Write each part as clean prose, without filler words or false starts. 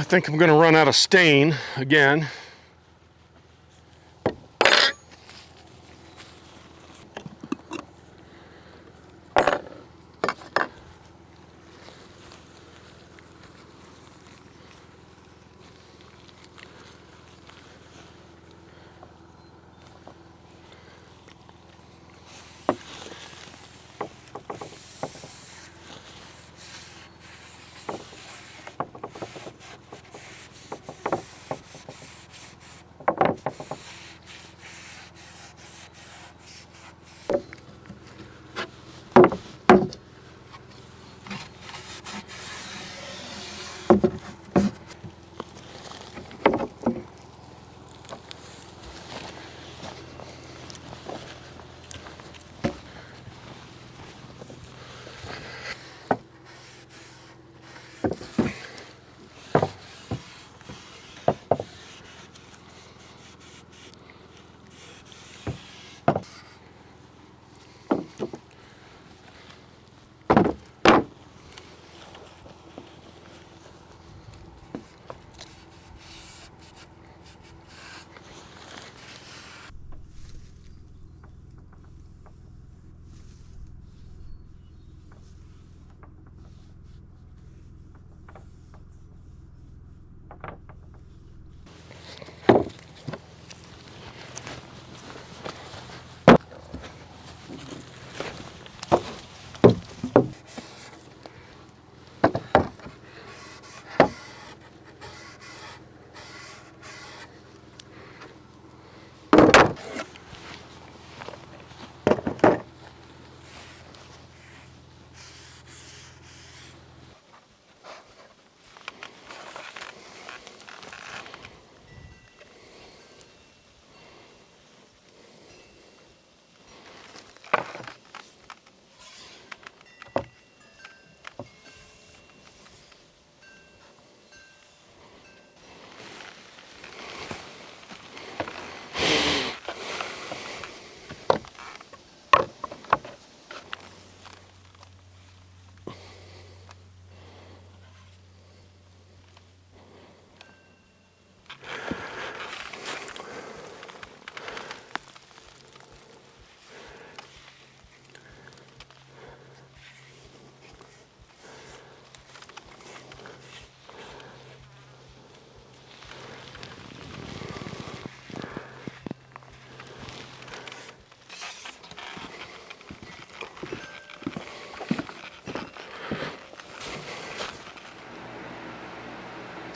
think I'm gonna run out of stain again.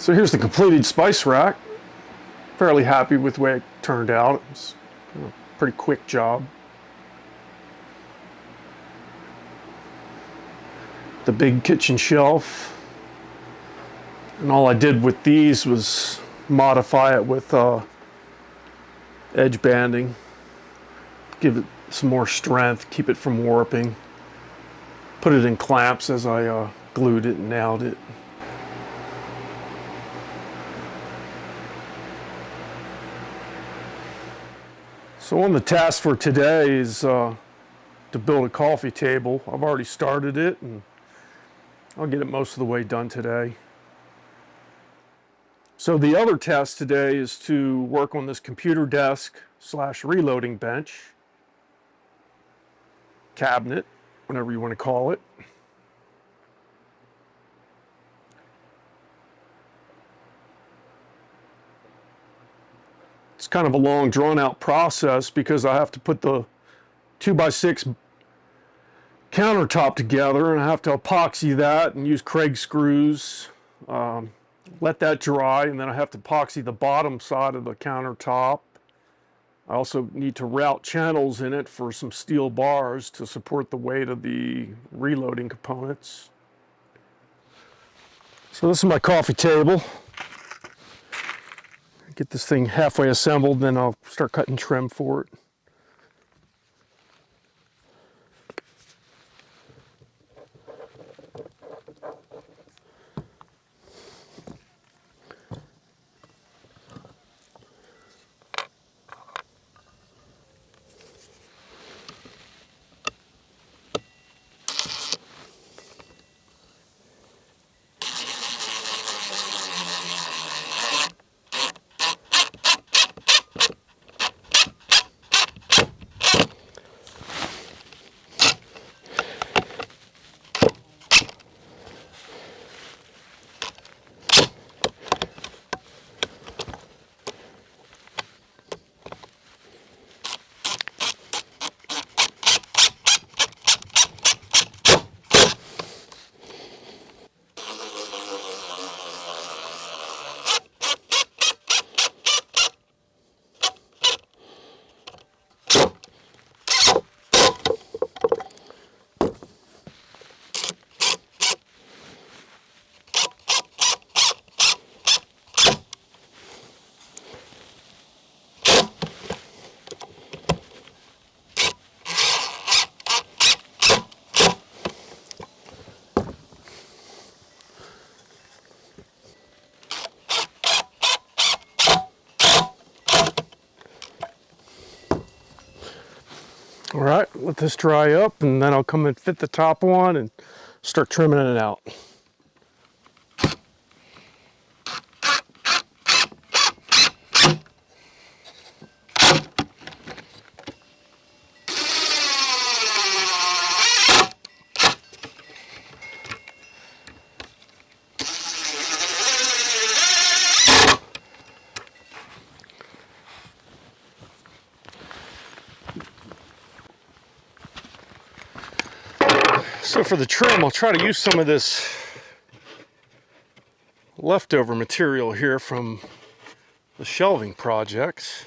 So here's the completed spice rack. Fairly happy with the way it turned out. It was a pretty quick job. The big kitchen shelf. And all I did with these was modify it with edge banding. Give it some more strength, keep it from warping. Put it in clamps as I glued it and nailed it. So on the task for today is to build a coffee table. I've already started it and I'll get it most of the way done today. So the other task today is to work on this computer desk / reloading bench, cabinet, whatever you want to call it. It's kind of a long, drawn-out process because I have to put the 2x6 countertop together and I have to epoxy that and use Craig screws. Let that dry, and then I have to epoxy the bottom side of the countertop. I also need to route channels in it for some steel bars to support the weight of the reloading components. So this is my coffee table. Get this thing halfway assembled, then I'll start cutting trim for it. All right, let this dry up and then I'll come and fit the top on and start trimming it out. So for the trim, I'll try to use some of this leftover material here from the shelving projects.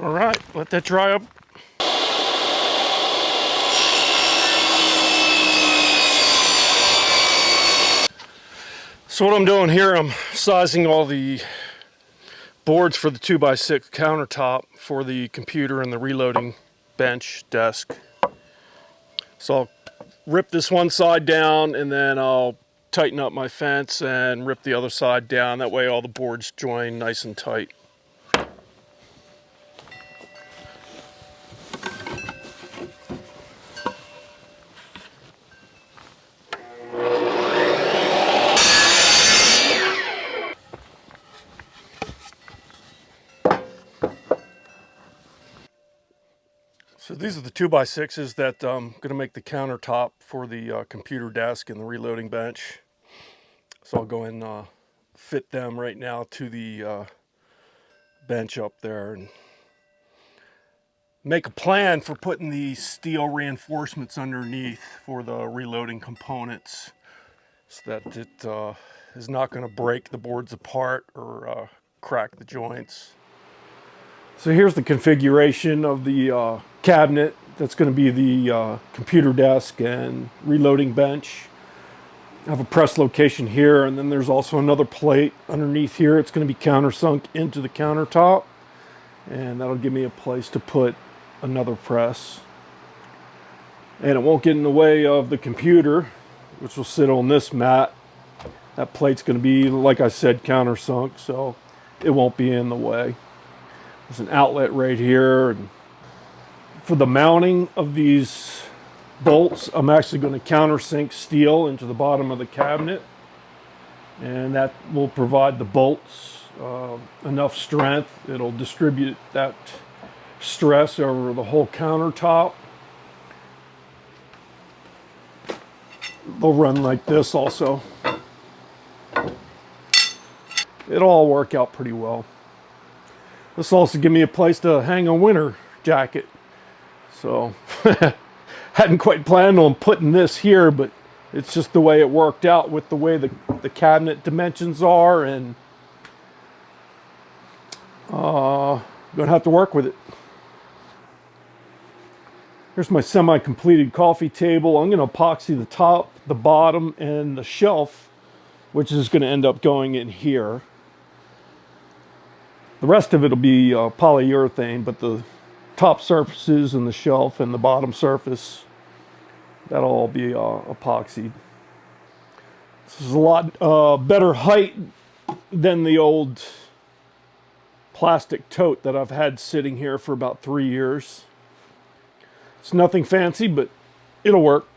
All right, let that dry up. So what I'm doing here, I'm sizing all the boards for the 2x6 countertop for the computer and the reloading bench desk. So I'll rip this one side down and then I'll tighten up my fence and rip the other side down. That way all the boards join nice and tight. So these are the 2x6s that I'm going to make the countertop for the computer desk and the reloading bench. So I'll go and fit them right now to the bench up there and make a plan for putting the steel reinforcements underneath for the reloading components so that it is not going to break the boards apart or crack the joints. So here's the configuration of the cabinet that's going to be the computer desk and reloading bench. I have a press location here, and then there's also another plate underneath here. It's going to be countersunk into the countertop, and that'll give me a place to put another press. And it won't get in the way of the computer, which will sit on this mat. That plate's going to be, like I said, countersunk, so it won't be in the way. There's an outlet right here. And for the mounting of these bolts, I'm actually going to countersink steel into the bottom of the cabinet, and that will provide the bolts enough strength. It'll distribute that stress over the whole countertop. They'll run like this also. It'll all work out pretty well. This will also give me a place to hang a winter jacket. So hadn't quite planned on putting this here, but it's just the way it worked out with the way the cabinet dimensions are, and gonna have to work with it. Here's my semi-completed coffee table. I'm gonna epoxy the top, the bottom, and the shelf which is going to end up going in here. The rest of it will be polyurethane, but the top surfaces and the shelf and the bottom surface, that'll all be epoxied. This is a lot better height than the old plastic tote that I've had sitting here for about 3 years. It's nothing fancy, but it'll work.